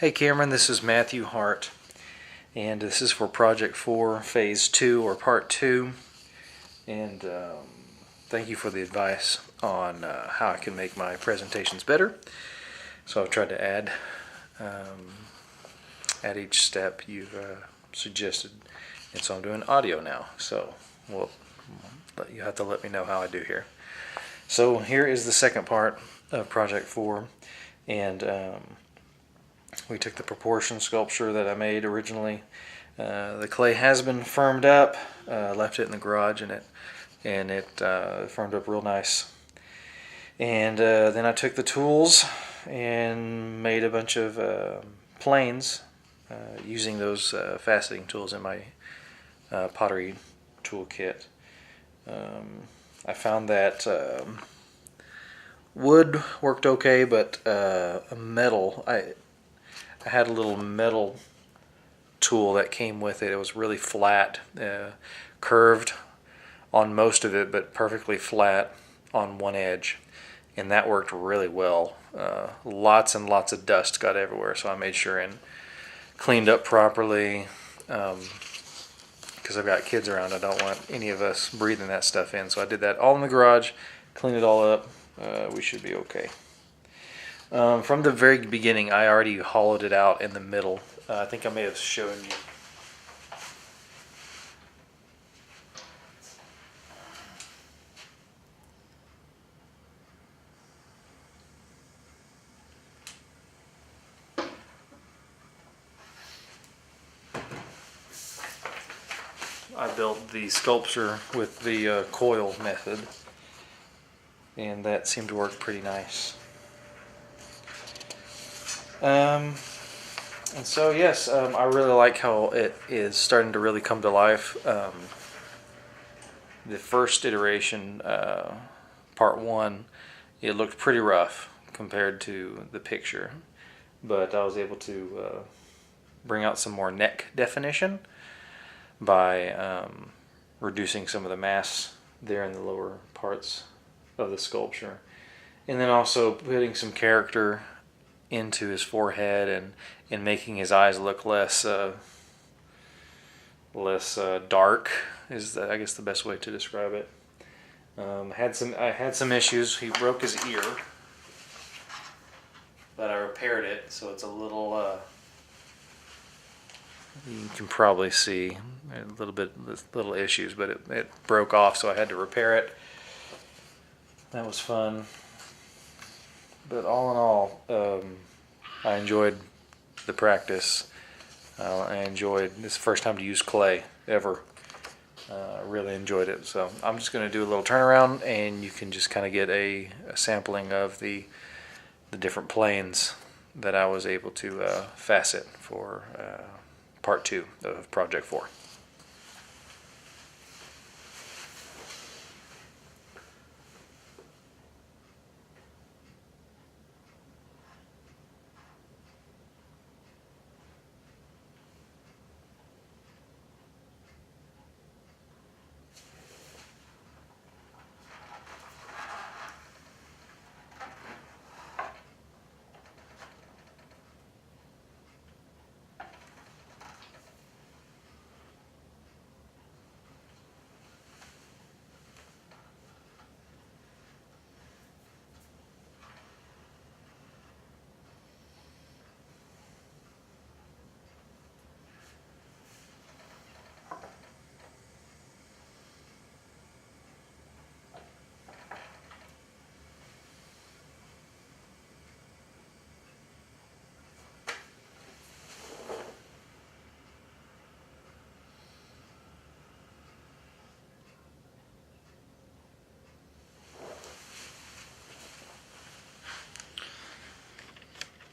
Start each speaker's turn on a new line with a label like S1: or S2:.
S1: Hey Cameron, this is Matthew Hart, and this is for Project 4, Phase 2, or Part 2, and thank you for the advice on how I can make my presentations better. So I've tried to add each step you've suggested, and so I'm doing audio now, so you have to let me know how I do here. So here is the second part of Project 4, and we took the proportion sculpture that I made originally. The clay has been firmed up. Left it in the garage, and it firmed up real nice. And then I took the tools and made a bunch of planes using those faceting tools in my pottery toolkit. I found that wood worked okay, but metal, I had a little metal tool that came with it. It was really flat, curved on most of it, but perfectly flat on one edge, and that worked really well. Lots and lots of dust got everywhere, so I made sure and cleaned up properly, because I've got kids around. I don't want any of us breathing that stuff in, so I did that all in the garage, cleaned it all up. We should be okay. From the very beginning, I already hollowed it out in the middle. I think I may have shown you. I built the sculpture with the coil method, and that seemed to work pretty nice. And so yes, I really like how it is starting to really come to life. The first iteration, part 1, it looked pretty rough compared to the picture, but I was able to bring out some more neck definition by reducing some of the mass there in the lower parts of the sculpture, and then also putting some character into his forehead and making his eyes look less dark is I guess the best way to describe it. I had some issues. He broke his ear, but I repaired it, so it's a little you can probably see little issues, but it broke off, so I had to repair it. That was fun. But all in all, I enjoyed the practice. I enjoyed this first time to use clay ever. I really enjoyed it. So I'm just going to do a little turnaround, and you can just kind of get a sampling of the different planes that I was able to facet for part 2 of Project 4.